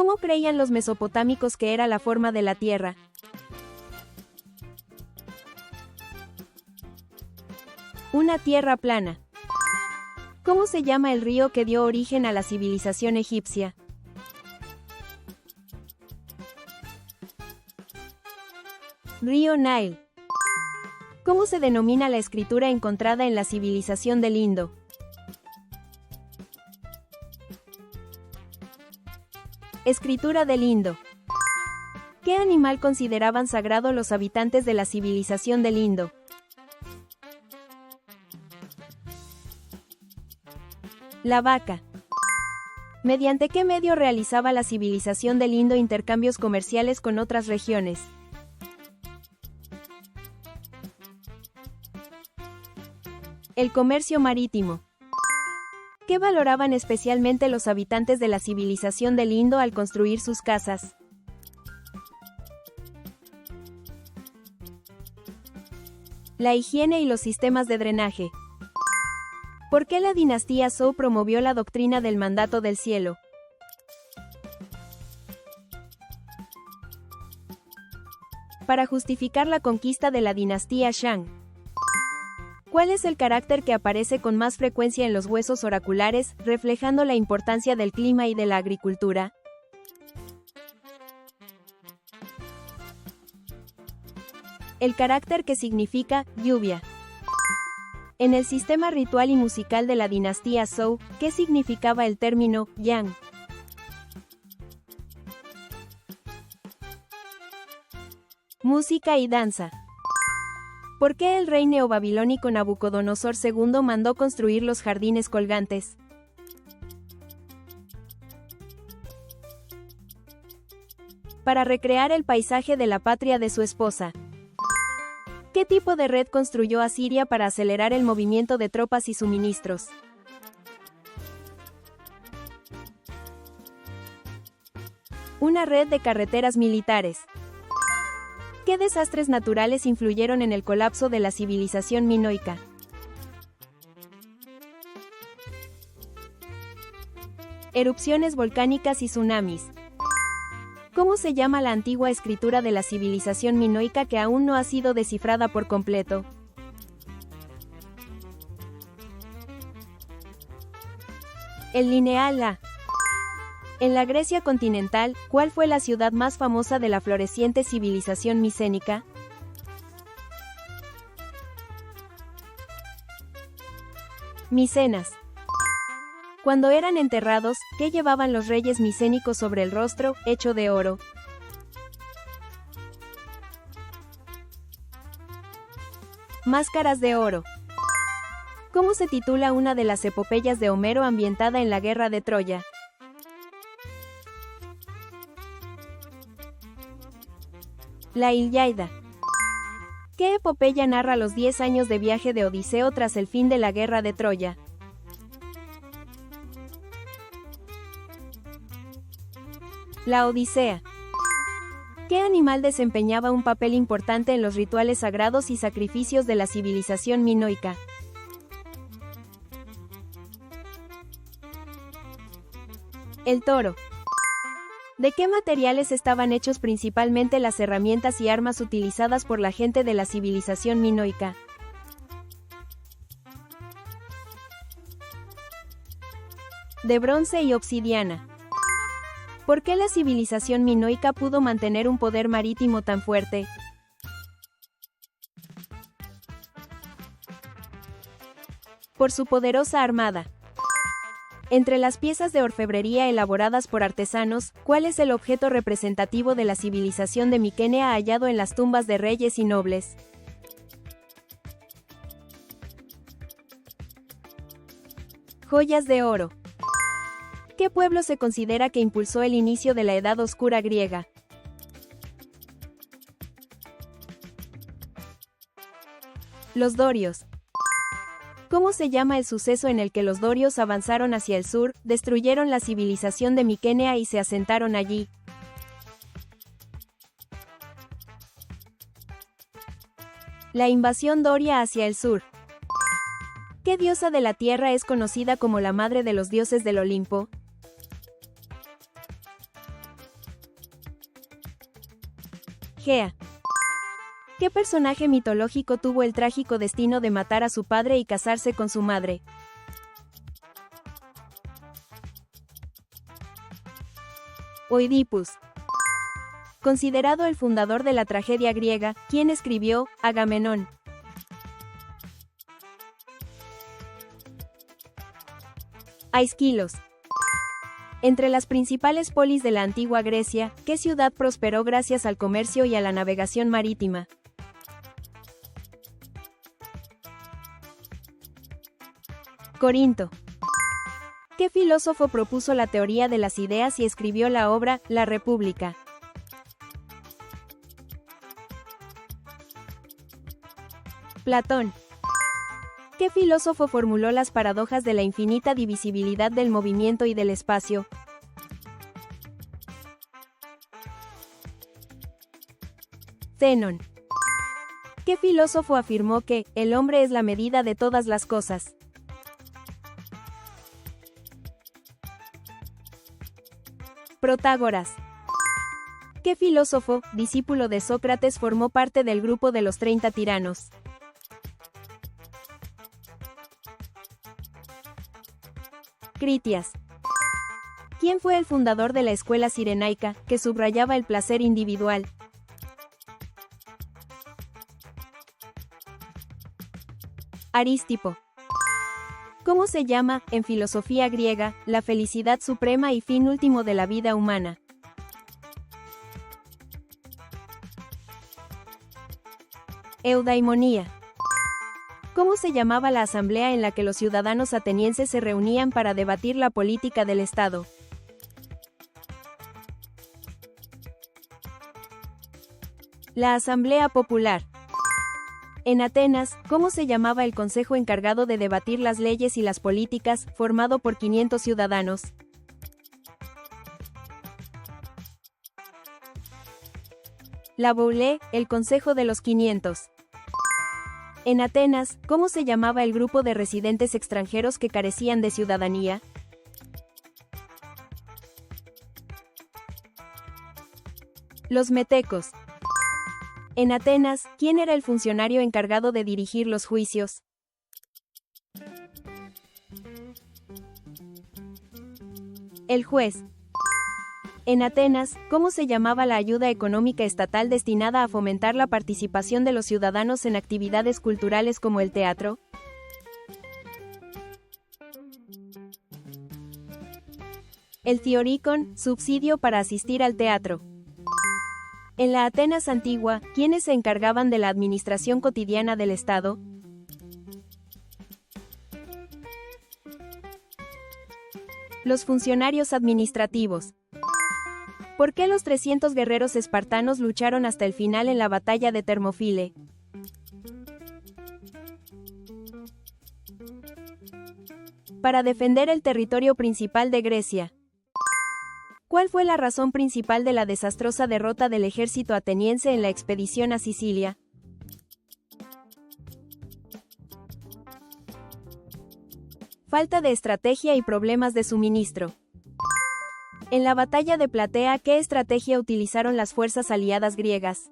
¿Cómo creían los mesopotámicos que era la forma de la Tierra? Una tierra plana. ¿Cómo se llama el río que dio origen a la civilización egipcia? Río Nile. ¿Cómo se denomina la escritura encontrada en la civilización del Indo? Escritura del Indo. ¿Qué animal consideraban sagrado los habitantes de la civilización del Indo? La vaca. ¿Mediante qué medio realizaba la civilización del Indo intercambios comerciales con otras regiones? El comercio marítimo. ¿Qué valoraban especialmente los habitantes de la civilización del Indo al construir sus casas? La higiene y los sistemas de drenaje. ¿Por qué la dinastía Zhou promovió la doctrina del mandato del cielo? Para justificar la conquista de la dinastía Shang. ¿Cuál es el carácter que aparece con más frecuencia en los huesos oraculares, reflejando la importancia del clima y de la agricultura? El carácter que significa lluvia. En el sistema ritual y musical de la dinastía Zhou, ¿qué significaba el término yang? Música y danza. ¿Por qué el rey neobabilónico Nabucodonosor II mandó construir los jardines colgantes? Para recrear el paisaje de la patria de su esposa. ¿Qué tipo de red construyó Asiria para acelerar el movimiento de tropas y suministros? Una red de carreteras militares. ¿Qué desastres naturales influyeron en el colapso de la civilización minoica? Erupciones volcánicas y tsunamis. ¿Cómo se llama la antigua escritura de la civilización minoica que aún no ha sido descifrada por completo? El lineal A. En la Grecia continental, ¿cuál fue la ciudad más famosa de la floreciente civilización micénica? Micenas. Cuando eran enterrados, ¿qué llevaban los reyes micénicos sobre el rostro, hecho de oro? Máscaras de oro. ¿Cómo se titula una de las epopeyas de Homero ambientada en la guerra de Troya? La Ilíada. ¿Qué epopeya narra los 10 años de viaje de Odiseo tras el fin de la guerra de Troya? La Odisea. ¿Qué animal desempeñaba un papel importante en los rituales sagrados y sacrificios de la civilización minoica? El toro. ¿De qué materiales estaban hechos principalmente las herramientas y armas utilizadas por la gente de la civilización minoica? De bronce y obsidiana. ¿Por qué la civilización minoica pudo mantener un poder marítimo tan fuerte? Por su poderosa armada. Entre las piezas de orfebrería elaboradas por artesanos, ¿cuál es el objeto representativo de la civilización de Miquene hallado en las tumbas de reyes y nobles? Joyas de oro. ¿Qué pueblo se considera que impulsó el inicio de la Edad Oscura griega? Los dorios. ¿Cómo se llama el suceso en el que los dorios avanzaron hacia el sur, destruyeron la civilización de Miquenea y se asentaron allí? La invasión doria hacia el sur. ¿Qué diosa de la tierra es conocida como la madre de los dioses del Olimpo? Egea. ¿Qué personaje mitológico tuvo el trágico destino de matar a su padre y casarse con su madre? Oidipus. Considerado el fundador de la tragedia griega, ¿quién escribió Agamenón? Aisquilos. Entre las principales polis de la antigua Grecia, ¿qué ciudad prosperó gracias al comercio y a la navegación marítima? Corinto. ¿Qué filósofo propuso la teoría de las ideas y escribió la obra La República? Platón. ¿Qué filósofo formuló las paradojas de la infinita divisibilidad del movimiento y del espacio? Zenón. ¿Qué filósofo afirmó que el hombre es la medida de todas las cosas? Protágoras. ¿Qué filósofo, discípulo de Sócrates, formó parte del grupo de los 30 tiranos? Critias. ¿Quién fue el fundador de la escuela cirenaica, que subrayaba el placer individual? Arístipo. ¿Cómo se llama, en filosofía griega, la felicidad suprema y fin último de la vida humana? Eudaimonía. ¿Cómo se llamaba la asamblea en la que los ciudadanos atenienses se reunían para debatir la política del Estado? La Asamblea Popular. En Atenas, ¿cómo se llamaba el consejo encargado de debatir las leyes y las políticas, formado por 500 ciudadanos? La Boule, el Consejo de los 500. En Atenas, ¿cómo se llamaba el grupo de residentes extranjeros que carecían de ciudadanía? Los metecos. En Atenas, ¿quién era el funcionario encargado de dirigir los juicios? El juez. En Atenas, ¿cómo se llamaba la ayuda económica estatal destinada a fomentar la participación de los ciudadanos en actividades culturales como el teatro? El Theorikon, subsidio para asistir al teatro. En la Atenas antigua, ¿quiénes se encargaban de la administración cotidiana del Estado? Los funcionarios administrativos. ¿Por qué los 300 guerreros espartanos lucharon hasta el final en la batalla de Termópile? Para defender el territorio principal de Grecia. ¿Cuál fue la razón principal de la desastrosa derrota del ejército ateniense en la expedición a Sicilia? Falta de estrategia y problemas de suministro. En la batalla de Platea, ¿qué estrategia utilizaron las fuerzas aliadas griegas?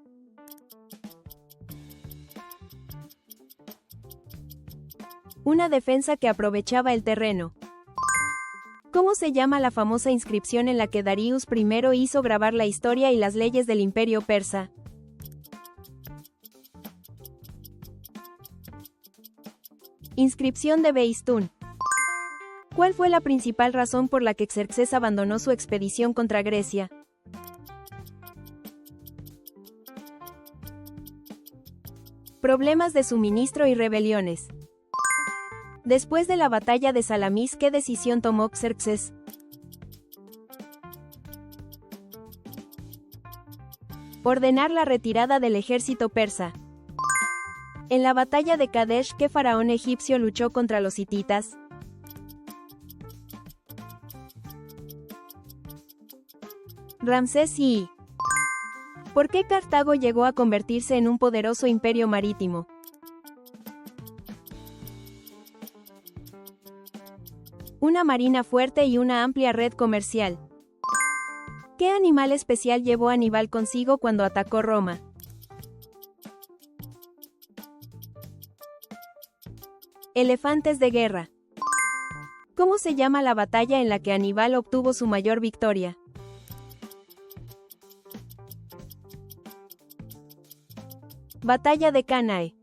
Una defensa que aprovechaba el terreno. ¿Cómo se llama la famosa inscripción en la que Darius I hizo grabar la historia y las leyes del Imperio Persa? Inscripción de Beistún. ¿Cuál fue la principal razón por la que Xerxes abandonó su expedición contra Grecia? Problemas de suministro y rebeliones. Después de la batalla de Salamis, ¿qué decisión tomó Xerxes? Ordenar la retirada del ejército persa. En la batalla de Kadesh, ¿qué faraón egipcio luchó contra los hititas? Ramsés I. ¿Por qué Cartago llegó a convertirse en un poderoso imperio marítimo? Una marina fuerte y una amplia red comercial. ¿Qué animal especial llevó Aníbal consigo cuando atacó Roma? Elefantes de guerra. ¿Cómo se llama la batalla en la que Aníbal obtuvo su mayor victoria? Batalla de Canae.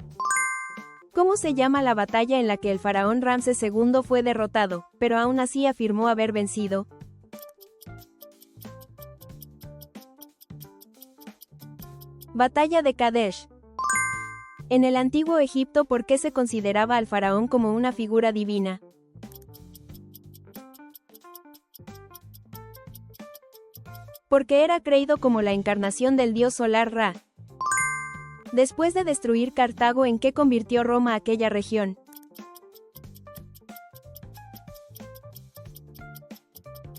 ¿Cómo se llama la batalla en la que el faraón Ramsés II fue derrotado, pero aún así afirmó haber vencido? Batalla de Kadesh. En el antiguo Egipto, ¿por qué se consideraba al faraón como una figura divina? Porque era creído como la encarnación del dios solar Ra. Después de destruir Cartago, ¿en qué convirtió Roma aquella región?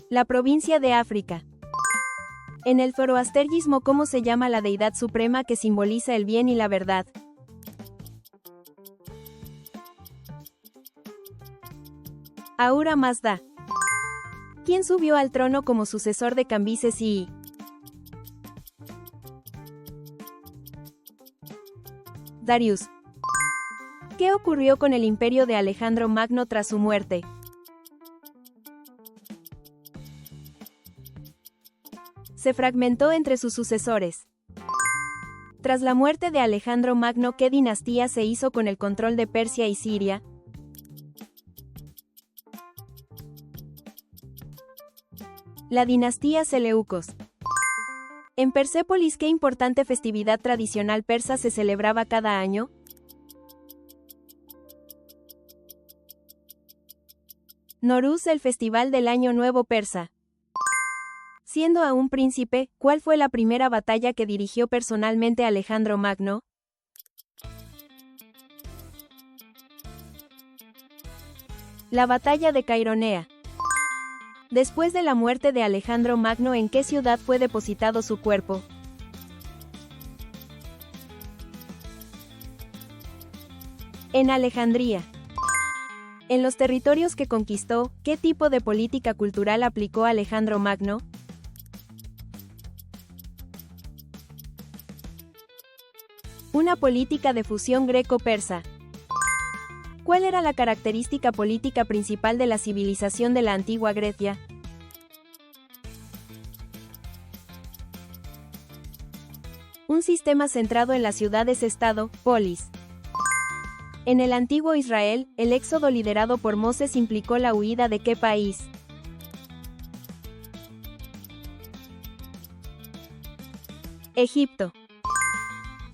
La provincia de África. En el zoroastergismo, ¿cómo se llama la deidad suprema que simboliza el bien y la verdad? Ahura Mazda. ¿Quién subió al trono como sucesor de Cambises I? Darius. ¿Qué ocurrió con el imperio de Alejandro Magno tras su muerte? Se fragmentó entre sus sucesores. Tras la muerte de Alejandro Magno, ¿qué dinastía se hizo con el control de Persia y Siria? La dinastía Seleucos. En Persépolis, ¿qué importante festividad tradicional persa se celebraba cada año? Nowruz, el festival del Año Nuevo persa. Siendo aún príncipe, ¿cuál fue la primera batalla que dirigió personalmente Alejandro Magno? La batalla de Caironea. Después de la muerte de Alejandro Magno, ¿en qué ciudad fue depositado su cuerpo? En Alejandría. En los territorios que conquistó, ¿qué tipo de política cultural aplicó Alejandro Magno? Una política de fusión greco-persa. ¿Cuál era la característica política principal de la civilización de la antigua Grecia? Un sistema centrado en las ciudades-estado, polis. En el antiguo Israel, el éxodo liderado por Moses implicó la huida ¿de qué país? Egipto.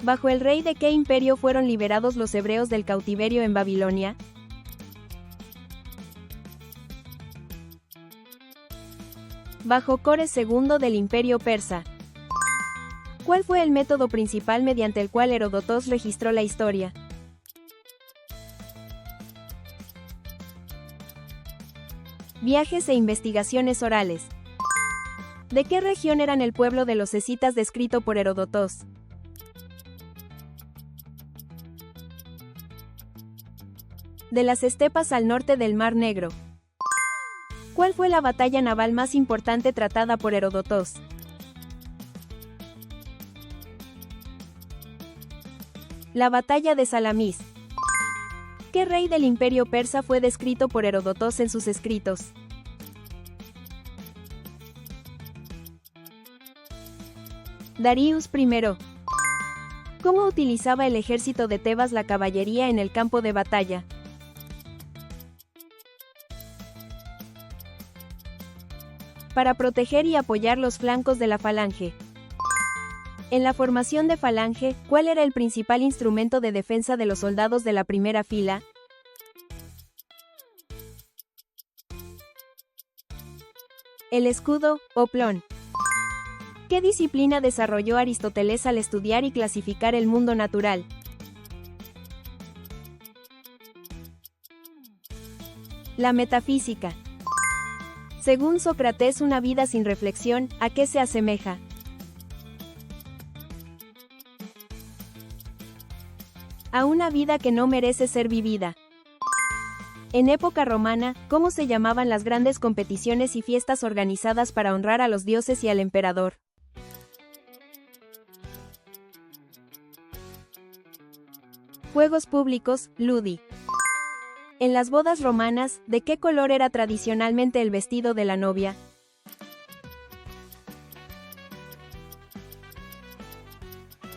¿Bajo el rey de qué imperio fueron liberados los hebreos del cautiverio en Babilonia? Bajo Cores II del Imperio Persa. ¿Cuál fue el método principal mediante el cual Heródoto registró la historia? Viajes e investigaciones orales. ¿De qué región eran el pueblo de los escitas descrito por Heródoto? De las estepas al norte del Mar Negro. ¿Cuál fue la batalla naval más importante tratada por Heródoto? La batalla de Salamis. ¿Qué rey del imperio persa fue descrito por Heródoto en sus escritos? Daríus I. ¿Cómo utilizaba el ejército de Tebas la caballería en el campo de batalla? Para proteger y apoyar los flancos de la falange. En la formación de falange, ¿cuál era el principal instrumento de defensa de los soldados de la primera fila? El escudo, o plón. ¿Qué disciplina desarrolló Aristóteles al estudiar y clasificar el mundo natural? La metafísica. Según Sócrates, una vida sin reflexión, ¿a qué se asemeja? A una vida que no merece ser vivida. En época romana, ¿cómo se llamaban las grandes competiciones y fiestas organizadas para honrar a los dioses y al emperador? Juegos públicos, ludi. En las bodas romanas, ¿de qué color era tradicionalmente el vestido de la novia?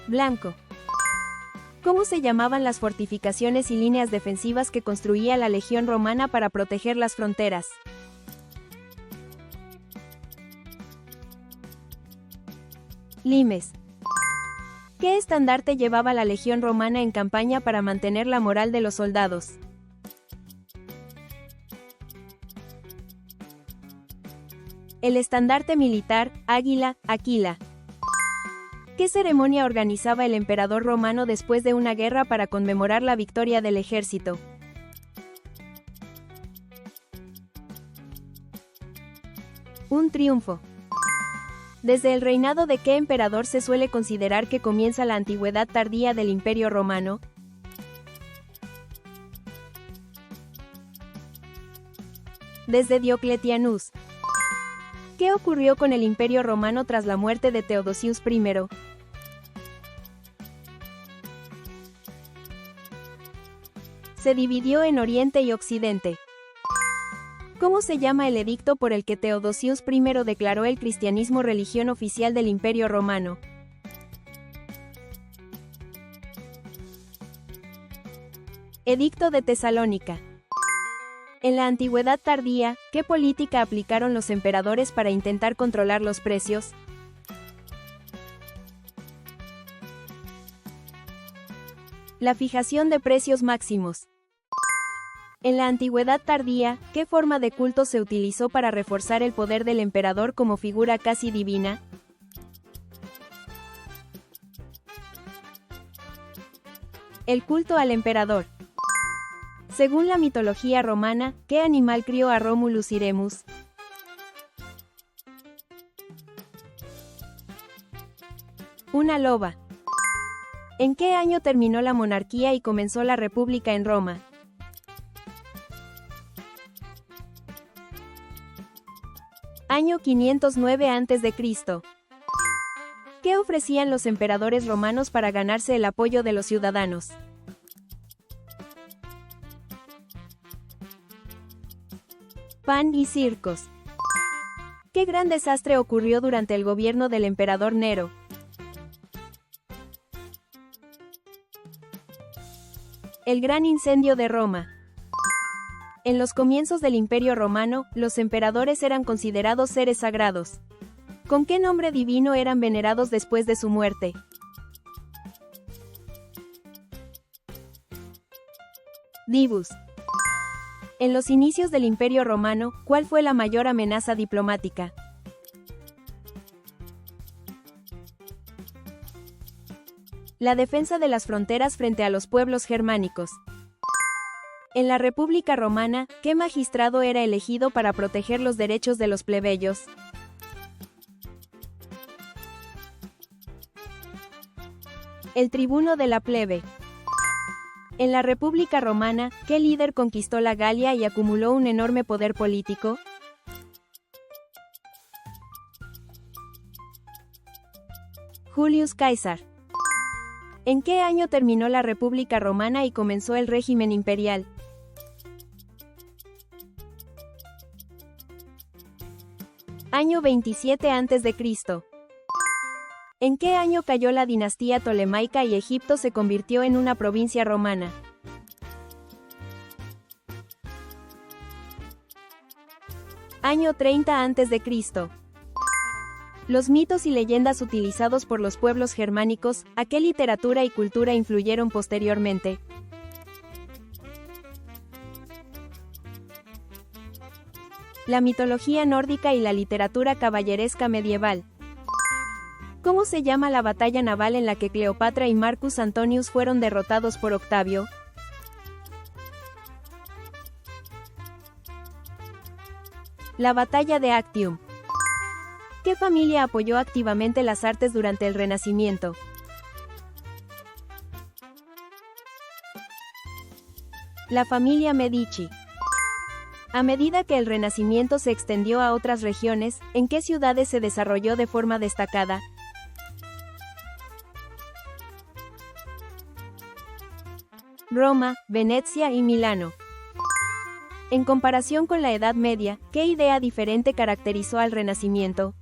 Blanco. ¿Cómo se llamaban las fortificaciones y líneas defensivas que construía la legión romana para proteger las fronteras? Limes. ¿Qué estandarte llevaba la legión romana en campaña para mantener la moral de los soldados? El estandarte militar, águila, Aquila. ¿Qué ceremonia organizaba el emperador romano después de una guerra para conmemorar la victoria del ejército? Un triunfo. ¿Desde el reinado de qué emperador se suele considerar que comienza la antigüedad tardía del Imperio Romano? Desde Diocletianus. ¿Qué ocurrió con el Imperio Romano tras la muerte de Teodosius I? Se dividió en Oriente y Occidente. ¿Cómo se llama el edicto por el que Teodosius I declaró el cristianismo religión oficial del Imperio Romano? Edicto de Tesalónica. En la antigüedad tardía, ¿qué política aplicaron los emperadores para intentar controlar los precios? La fijación de precios máximos. En la antigüedad tardía, ¿qué forma de culto se utilizó para reforzar el poder del emperador como figura casi divina? El culto al emperador. Según la mitología romana, ¿qué animal crió a Romulus y Remus? Una loba. ¿En qué año terminó la monarquía y comenzó la república en Roma? Año 509 a.C. ¿Qué ofrecían los emperadores romanos para ganarse el apoyo de los ciudadanos? Pan y circos. ¿Qué gran desastre ocurrió durante el gobierno del emperador Nero? El gran incendio de Roma. En los comienzos del Imperio Romano, los emperadores eran considerados seres sagrados. ¿Con qué nombre divino eran venerados después de su muerte? Divus. En los inicios del Imperio Romano, ¿cuál fue la mayor amenaza diplomática? La defensa de las fronteras frente a los pueblos germánicos. En la República Romana, ¿qué magistrado era elegido para proteger los derechos de los plebeyos? El tribuno de la plebe. En la República Romana, ¿qué líder conquistó la Galia y acumuló un enorme poder político? Julius Caesar. ¿En qué año terminó la República Romana y comenzó el régimen imperial? Año 27 a.C. ¿En qué año cayó la dinastía tolemaica y Egipto se convirtió en una provincia romana? Año 30 a.C. Los mitos y leyendas utilizados por los pueblos germánicos, ¿a qué literatura y cultura influyeron posteriormente? La mitología nórdica y la literatura caballeresca medieval. ¿Cómo se llama la batalla naval en la que Cleopatra y Marcus Antonius fueron derrotados por Octavio? La batalla de Actium. ¿Qué familia apoyó activamente las artes durante el Renacimiento? La familia Medici. A medida que el Renacimiento se extendió a otras regiones, ¿en qué ciudades se desarrolló de forma destacada? Roma, Venecia y Milano. En comparación con la Edad Media, ¿qué idea diferente caracterizó al Renacimiento?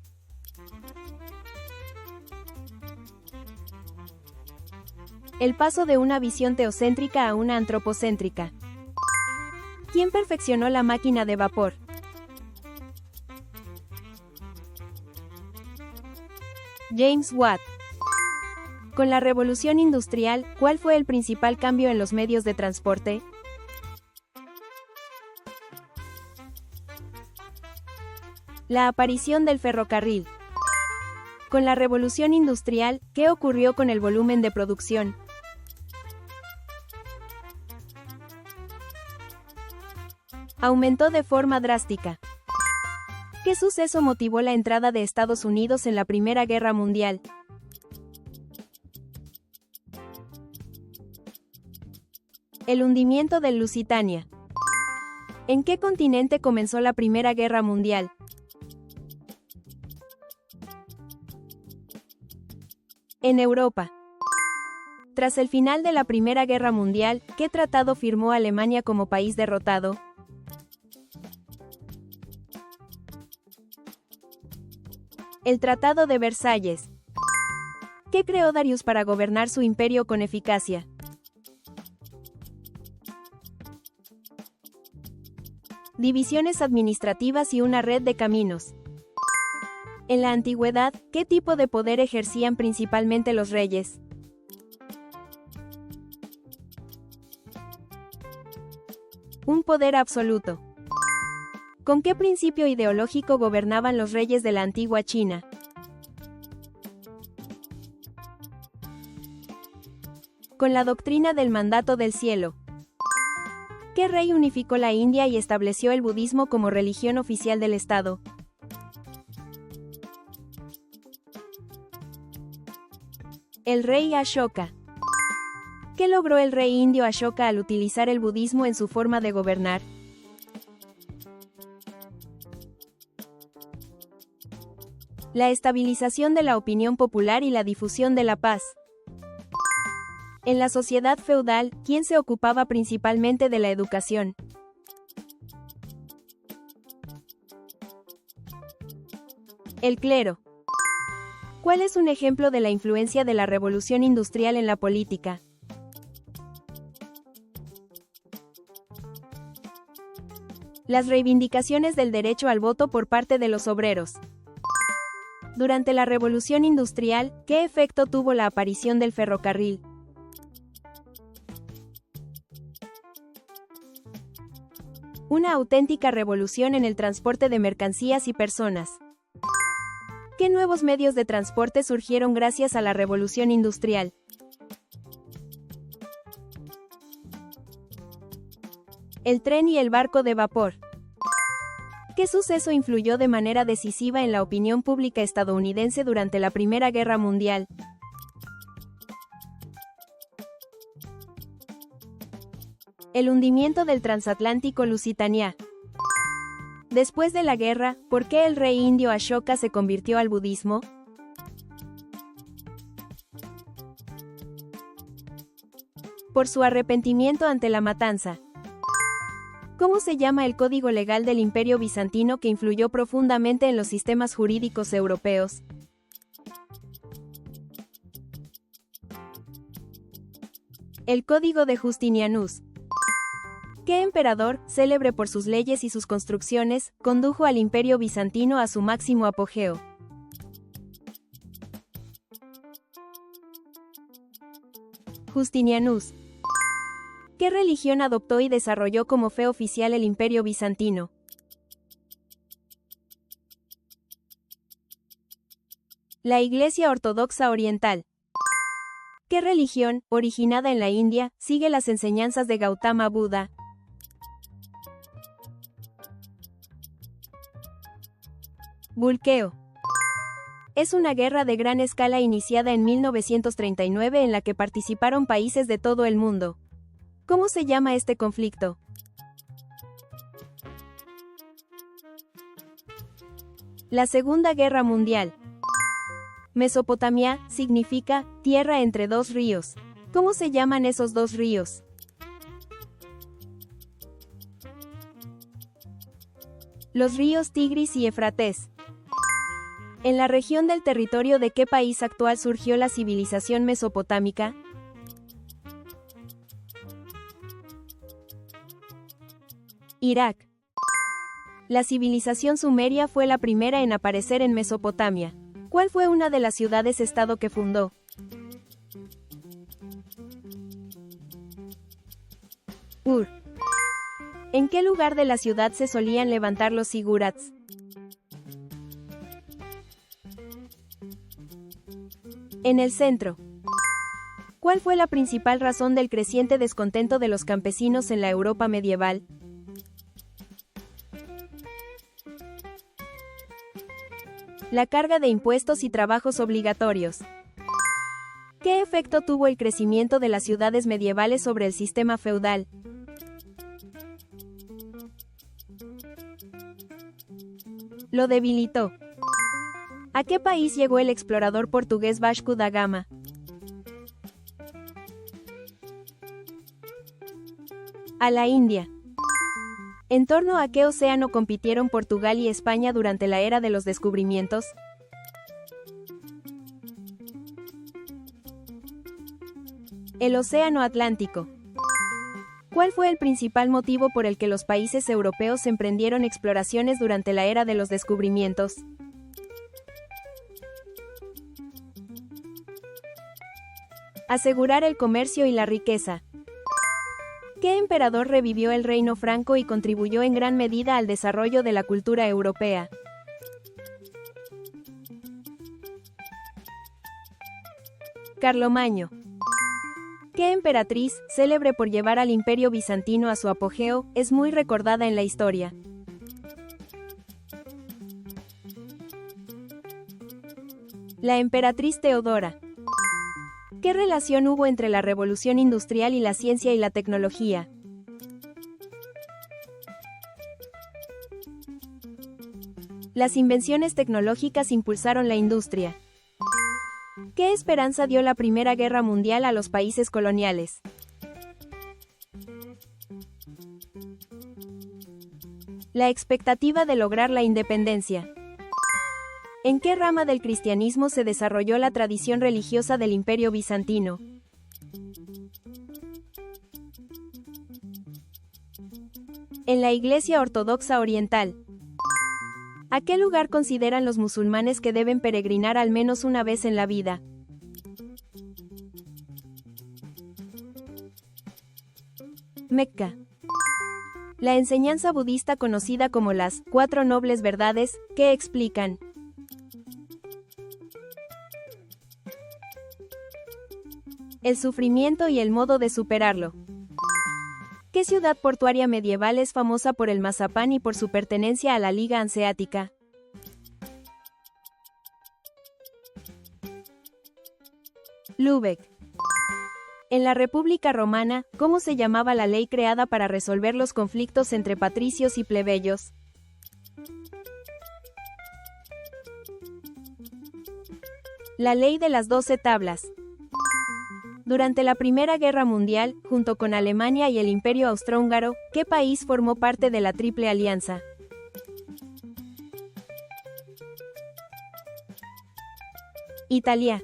El paso de una visión teocéntrica a una antropocéntrica. ¿Quién perfeccionó la máquina de vapor? James Watt. Con la Revolución Industrial, ¿cuál fue el principal cambio en los medios de transporte? La aparición del ferrocarril. Con la Revolución Industrial, ¿qué ocurrió con el volumen de producción? Aumentó de forma drástica. ¿Qué suceso motivó la entrada de Estados Unidos en la Primera Guerra Mundial? El hundimiento del Lusitania. ¿En qué continente comenzó la Primera Guerra Mundial? En Europa. Tras el final de la Primera Guerra Mundial, ¿qué tratado firmó Alemania como país derrotado? El Tratado de Versalles. ¿Qué creó Darius para gobernar su imperio con eficacia? Divisiones administrativas y una red de caminos. En la antigüedad, ¿qué tipo de poder ejercían principalmente los reyes? Un poder absoluto. ¿Con qué principio ideológico gobernaban los reyes de la antigua China? Con la doctrina del mandato del cielo. ¿Qué rey unificó la India y estableció el budismo como religión oficial del Estado? El rey Ashoka. ¿Qué logró el rey indio Ashoka al utilizar el budismo en su forma de gobernar? La estabilización de la opinión popular y la difusión de la paz. En la sociedad feudal, ¿quién se ocupaba principalmente de la educación? El clero. ¿Cuál es un ejemplo de la influencia de la Revolución Industrial en la política? Las reivindicaciones del derecho al voto por parte de los obreros. Durante la Revolución Industrial, ¿qué efecto tuvo la aparición del ferrocarril? Una auténtica revolución en el transporte de mercancías y personas. ¿Qué nuevos medios de transporte surgieron gracias a la Revolución Industrial? El tren y el barco de vapor. ¿Qué suceso influyó de manera decisiva en la opinión pública estadounidense durante la Primera Guerra Mundial? El hundimiento del transatlántico Lusitania. Después de la guerra, ¿por qué el rey indio Ashoka se convirtió al budismo? Por su arrepentimiento ante la matanza. ¿Cómo se llama el código legal del Imperio Bizantino que influyó profundamente en los sistemas jurídicos europeos? El Código de Justinianus. ¿Qué emperador, célebre por sus leyes y sus construcciones, condujo al Imperio Bizantino a su máximo apogeo? Justinianus. ¿Qué religión adoptó y desarrolló como fe oficial el Imperio Bizantino? La Iglesia Ortodoxa Oriental. ¿Qué religión, originada en la India, sigue las enseñanzas de Gautama Buda? Bulqueo. Es una guerra de gran escala iniciada en 1939 en la que participaron países de todo el mundo. ¿Cómo se llama este conflicto? La Segunda Guerra Mundial. Mesopotamia significa tierra entre dos ríos. ¿Cómo se llaman esos dos ríos? Los ríos Tigris y Éufrates. ¿En la región del territorio de qué país actual surgió la civilización mesopotámica? Irak. La civilización sumeria fue la primera en aparecer en Mesopotamia. ¿Cuál fue una de las ciudades-estado que fundó? Ur. ¿En qué lugar de la ciudad se solían levantar los zigurats? En el centro. ¿Cuál fue la principal razón del creciente descontento de los campesinos en la Europa medieval? La carga de impuestos y trabajos obligatorios. ¿Qué efecto tuvo el crecimiento de las ciudades medievales sobre el sistema feudal? Lo debilitó. ¿A qué país llegó el explorador portugués Vasco da Gama? A la India. ¿En torno a qué océano compitieron Portugal y España durante la era de los descubrimientos? El Océano Atlántico. ¿Cuál fue el principal motivo por el que los países europeos emprendieron exploraciones durante la era de los descubrimientos? Asegurar el comercio y la riqueza. ¿Qué emperador revivió el reino franco y contribuyó en gran medida al desarrollo de la cultura europea? Carlomagno. ¿Qué emperatriz, célebre por llevar al Imperio bizantino a su apogeo, es muy recordada en la historia? La emperatriz Teodora. ¿Qué relación hubo entre la revolución industrial y la ciencia y la tecnología? Las invenciones tecnológicas impulsaron la industria. ¿Qué esperanza dio la Primera Guerra Mundial a los países coloniales? La expectativa de lograr la independencia. ¿En qué rama del cristianismo se desarrolló la tradición religiosa del Imperio bizantino? En la Iglesia Ortodoxa Oriental. ¿A qué lugar consideran los musulmanes que deben peregrinar al menos una vez en la vida? Mecca. La enseñanza budista conocida como las Cuatro Nobles Verdades, ¿qué explican? El sufrimiento y el modo de superarlo. ¿Qué ciudad portuaria medieval es famosa por el mazapán y por su pertenencia a la Liga Hanseática? Lübeck. En la República Romana, ¿cómo se llamaba la ley creada para resolver los conflictos entre patricios y plebeyos? La Ley de las 12 Tablas. Durante la Primera Guerra Mundial, junto con Alemania y el Imperio Austrohúngaro, ¿qué país formó parte de la Triple Alianza? Italia.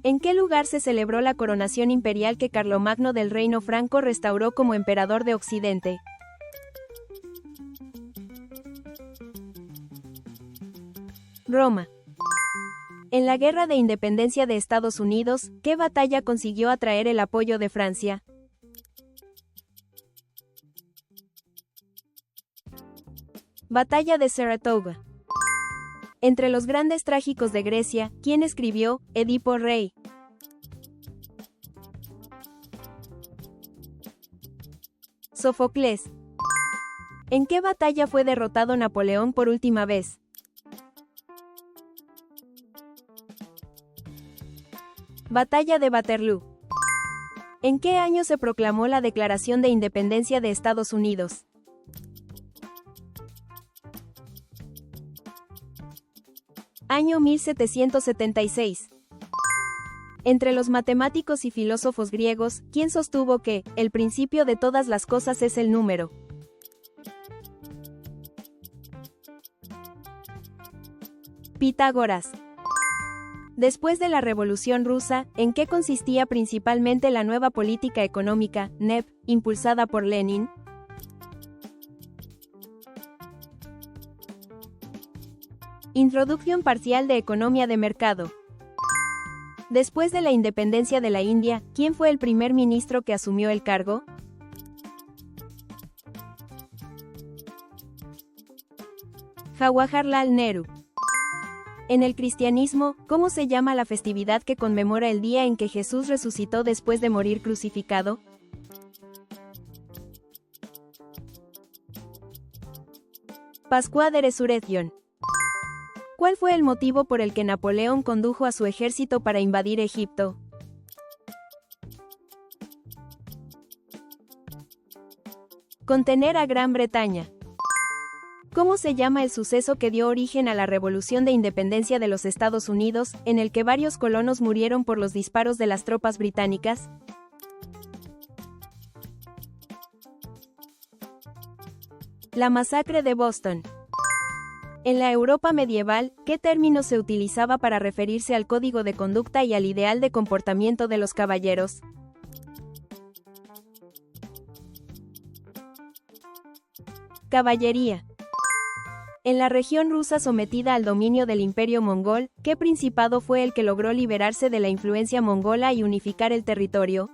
¿En qué lugar se celebró la coronación imperial que Carlomagno del Reino Franco restauró como emperador de Occidente? Roma. En la Guerra de Independencia de Estados Unidos, ¿qué batalla consiguió atraer el apoyo de Francia? Batalla de Saratoga. Entre los grandes trágicos de Grecia, ¿quién escribió Edipo Rey? Sófocles. ¿En qué batalla fue derrotado Napoleón por última vez? Batalla de Waterloo. ¿En qué año se proclamó la Declaración de Independencia de Estados Unidos? Año 1776. Entre los matemáticos y filósofos griegos, ¿quién sostuvo que el principio de todas las cosas es el número? Pitágoras. Después de la Revolución Rusa, ¿en qué consistía principalmente la nueva política económica, NEP, impulsada por Lenin? Introducción parcial de economía de mercado. Después de la independencia de la India, ¿quién fue el primer ministro que asumió el cargo? Jawaharlal Nehru. En el cristianismo, ¿cómo se llama la festividad que conmemora el día en que Jesús resucitó después de morir crucificado? Pascua de Resurrección. ¿Cuál fue el motivo por el que Napoleón condujo a su ejército para invadir Egipto? Contener a Gran Bretaña. ¿Cómo se llama el suceso que dio origen a la Revolución de Independencia de los Estados Unidos, en el que varios colonos murieron por los disparos de las tropas británicas? La masacre de Boston. En la Europa medieval, ¿qué término se utilizaba para referirse al código de conducta y al ideal de comportamiento de los caballeros? Caballería. En la región rusa sometida al dominio del Imperio mongol, ¿qué principado fue el que logró liberarse de la influencia mongola y unificar el territorio?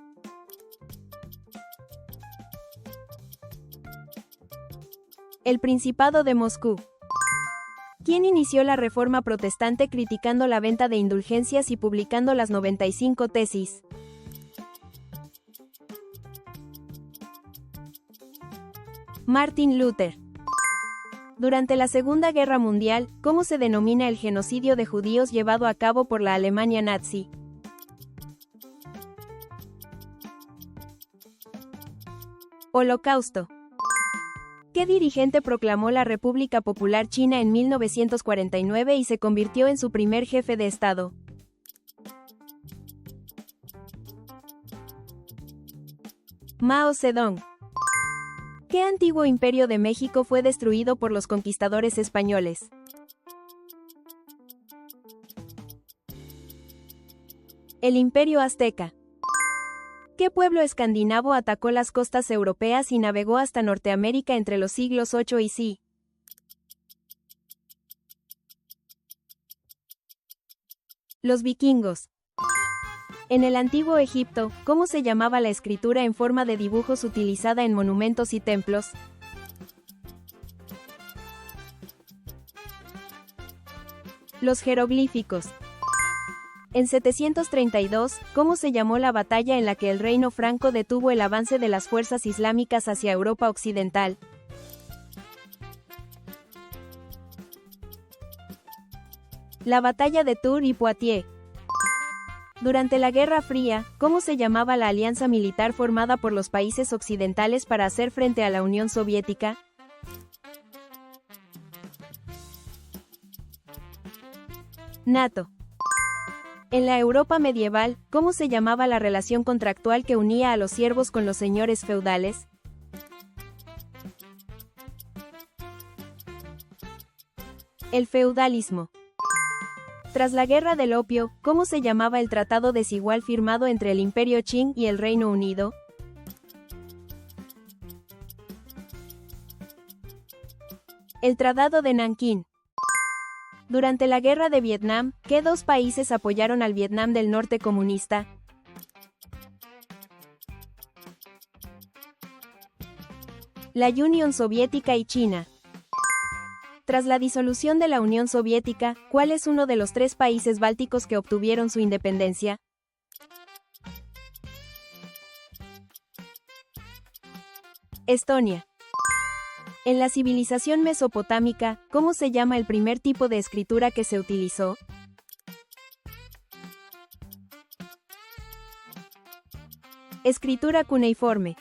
El Principado de Moscú. ¿Quién inició la reforma protestante criticando la venta de indulgencias y publicando las 95 tesis? Martin Luther. Durante la Segunda Guerra Mundial, ¿cómo se denomina el genocidio de judíos llevado a cabo por la Alemania nazi? Holocausto. ¿Qué dirigente proclamó la República Popular China en 1949 y se convirtió en su primer jefe de Estado? Mao Zedong. ¿Qué antiguo imperio de México fue destruido por los conquistadores españoles? El Imperio Azteca. ¿Qué pueblo escandinavo atacó las costas europeas y navegó hasta Norteamérica entre los siglos VIII y C? Los vikingos. En el antiguo Egipto, ¿cómo se llamaba la escritura en forma de dibujos utilizada en monumentos y templos? Los jeroglíficos. En 732, ¿cómo se llamó la batalla en la que el reino franco detuvo el avance de las fuerzas islámicas hacia Europa occidental? La batalla de Tours y Poitiers. Durante la Guerra Fría, ¿cómo se llamaba la alianza militar formada por los países occidentales para hacer frente a la Unión Soviética? NATO. En la Europa medieval, ¿cómo se llamaba la relación contractual que unía a los siervos con los señores feudales? El feudalismo. Tras la Guerra del Opio, ¿cómo se llamaba el tratado desigual firmado entre el Imperio Qing y el Reino Unido? El Tratado de Nankín. Durante la Guerra de Vietnam, ¿qué dos países apoyaron al Vietnam del Norte comunista? La Unión Soviética y China. Tras la disolución de la Unión Soviética, ¿cuál es uno de los tres países bálticos que obtuvieron su independencia? Estonia. En la civilización mesopotámica, ¿cómo se llama el primer tipo de escritura que se utilizó? Escritura cuneiforme.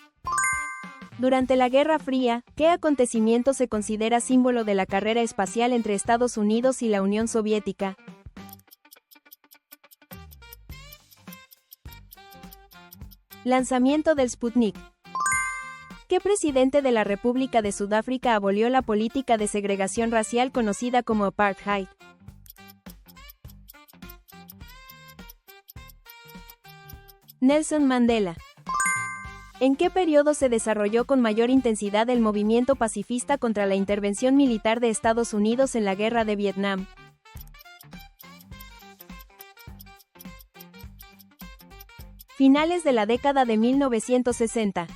Durante la Guerra Fría, ¿qué acontecimiento se considera símbolo de la carrera espacial entre Estados Unidos y la Unión Soviética? Lanzamiento del Sputnik. ¿Qué presidente de la República de Sudáfrica abolió la política de segregación racial conocida como apartheid? Nelson Mandela. ¿En qué periodo se desarrolló con mayor intensidad el movimiento pacifista contra la intervención militar de Estados Unidos en la Guerra de Vietnam? Finales de la década de 1960.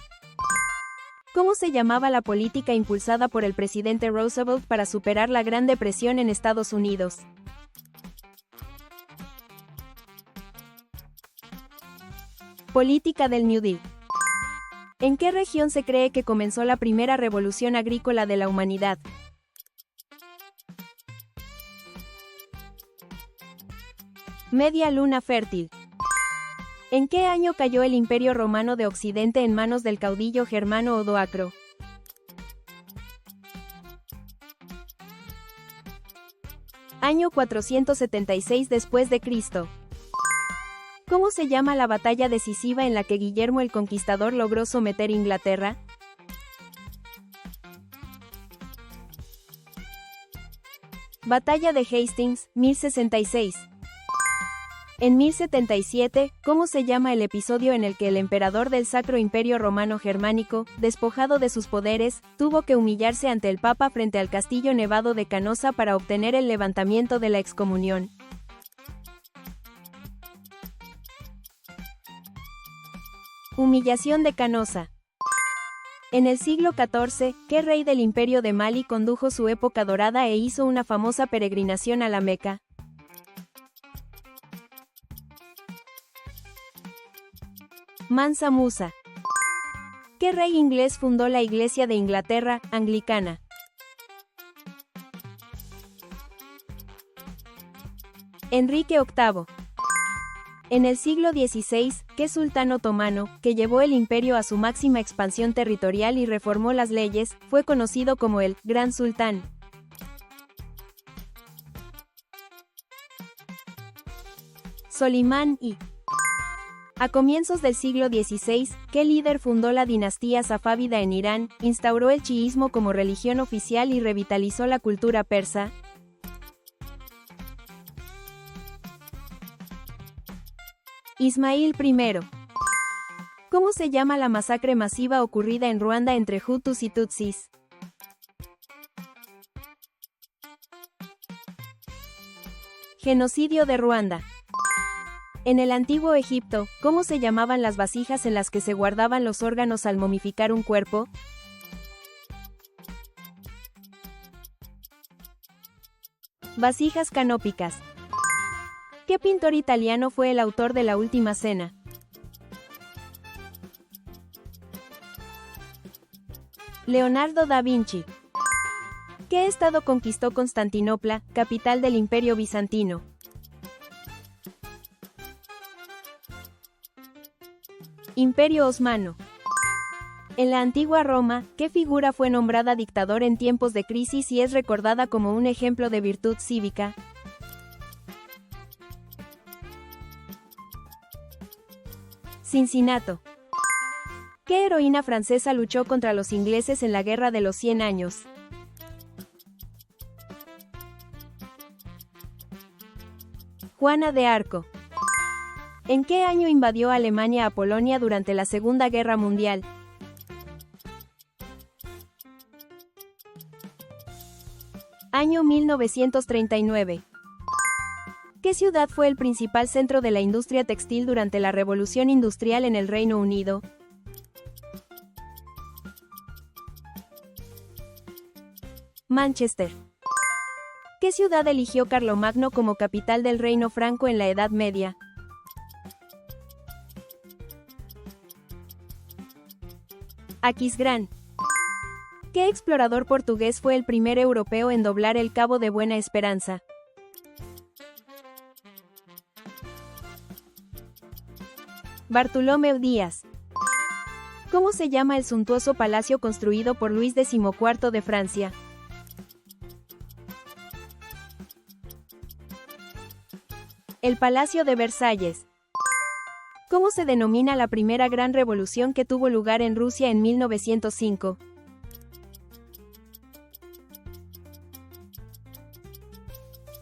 ¿Cómo se llamaba la política impulsada por el presidente Roosevelt para superar la Gran Depresión en Estados Unidos? Política del New Deal. ¿En qué región se cree que comenzó la primera revolución agrícola de la humanidad? Media luna fértil. ¿En qué año cayó el Imperio Romano de Occidente en manos del caudillo germano Odoacro? Año 476 después de Cristo. ¿Cómo se llama la batalla decisiva en la que Guillermo el Conquistador logró someter Inglaterra? Batalla de Hastings, 1066. En 1077, ¿cómo se llama el episodio en el que el emperador del Sacro Imperio Romano Germánico, despojado de sus poderes, tuvo que humillarse ante el Papa frente al castillo nevado de Canosa para obtener el levantamiento de la excomunión? Humillación de Canosa. En el siglo XIV, ¿qué rey del Imperio de Mali condujo su época dorada e hizo una famosa peregrinación a la Meca? Mansa Musa. ¿Qué rey inglés fundó la Iglesia de Inglaterra, anglicana? Enrique VIII. En el siglo XVI, ¿qué sultán otomano, que llevó el imperio a su máxima expansión territorial y reformó las leyes, fue conocido como el Gran Sultán? Solimán I. A comienzos del siglo XVI, ¿qué líder fundó la dinastía safávida en Irán, instauró el chiismo como religión oficial y revitalizó la cultura persa? Ismail I. ¿Cómo se llama la masacre masiva ocurrida en Ruanda entre Hutus y Tutsis? Genocidio de Ruanda. En el antiguo Egipto, ¿cómo se llamaban las vasijas en las que se guardaban los órganos al momificar un cuerpo? Vasijas canópicas. ¿Qué pintor italiano fue el autor de La Última Cena? Leonardo da Vinci. ¿Qué estado conquistó Constantinopla, capital del Imperio Bizantino? Imperio Osmano. En la antigua Roma, ¿qué figura fue nombrada dictador en tiempos de crisis y es recordada como un ejemplo de virtud cívica? Cincinnato. ¿Qué heroína francesa luchó contra los ingleses en la Guerra de los 100 años? Juana de Arco. ¿En qué año invadió Alemania a Polonia durante la Segunda Guerra Mundial? Año 1939. ¿Qué ciudad fue el principal centro de la industria textil durante la Revolución Industrial en el Reino Unido? Manchester. ¿Qué ciudad eligió Carlomagno como capital del Reino Franco en la Edad Media? Aquisgrán. ¿Qué explorador portugués fue el primer europeo en doblar el Cabo de Buena Esperanza? Bartolomeu Díaz. ¿Cómo se llama el suntuoso palacio construido por Luis XIV de Francia? El Palacio de Versalles. ¿Cómo se denomina la primera gran revolución que tuvo lugar en Rusia en 1905?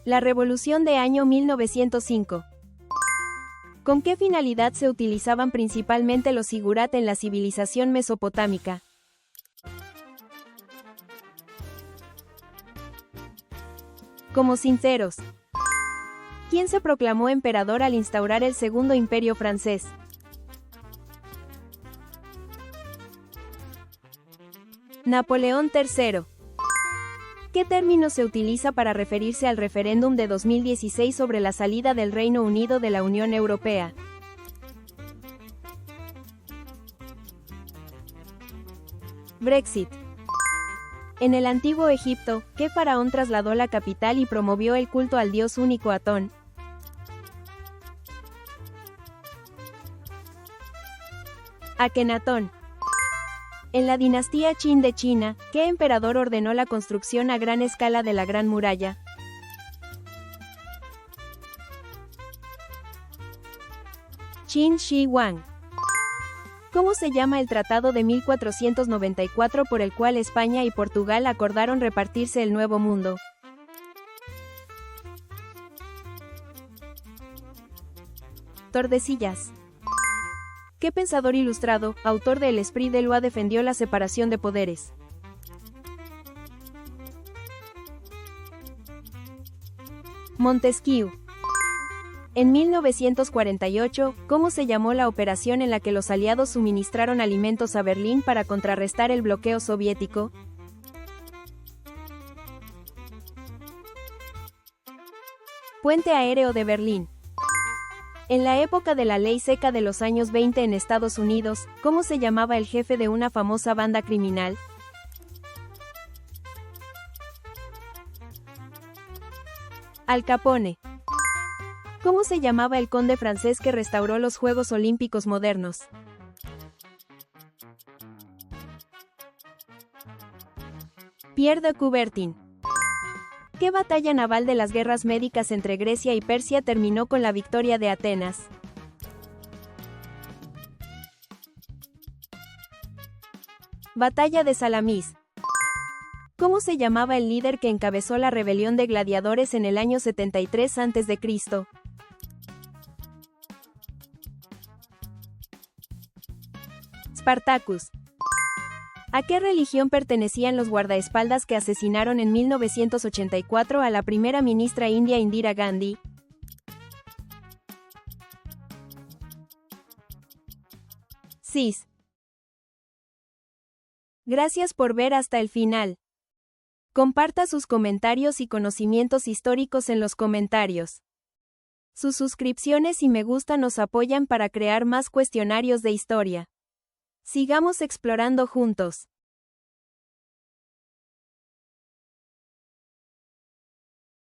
La Revolución de año 1905. ¿Con qué finalidad se utilizaban principalmente los sigurat en la civilización mesopotámica? Como sinceros. ¿Quién se proclamó emperador al instaurar el Segundo Imperio francés? Napoleón III. ¿Qué término se utiliza para referirse al referéndum de 2016 sobre la salida del Reino Unido de la Unión Europea? Brexit. En el antiguo Egipto, ¿qué faraón trasladó la capital y promovió el culto al dios único Atón? Akenatón. En la dinastía Qin de China, ¿qué emperador ordenó la construcción a gran escala de la Gran Muralla? Qin Shi Huang. ¿Cómo se llama el tratado de 1494 por el cual España y Portugal acordaron repartirse el Nuevo Mundo? Tordesillas. ¿Qué pensador ilustrado, autor de El Esprit de Loi defendió la separación de poderes? Montesquieu. En 1948, ¿cómo se llamó la operación en la que los aliados suministraron alimentos a Berlín para contrarrestar el bloqueo soviético? Puente Aéreo de Berlín. En la época de la ley seca de los años 20 en Estados Unidos, ¿cómo se llamaba el jefe de una famosa banda criminal? Al Capone. ¿Cómo se llamaba el conde francés que restauró los Juegos Olímpicos modernos? Pierre de Coubertin. ¿Qué batalla naval de las guerras médicas entre Grecia y Persia terminó con la victoria de Atenas? Batalla de Salamis. ¿Cómo se llamaba el líder que encabezó la rebelión de gladiadores en el año 73 a.C.? Spartacus. ¿A qué religión pertenecían los guardaespaldas que asesinaron en 1984 a la primera ministra india Indira Gandhi? Cis. Gracias por ver hasta el final. Comparta sus comentarios y conocimientos históricos en los comentarios. Sus suscripciones y me gusta nos apoyan para crear más cuestionarios de historia. Sigamos explorando juntos.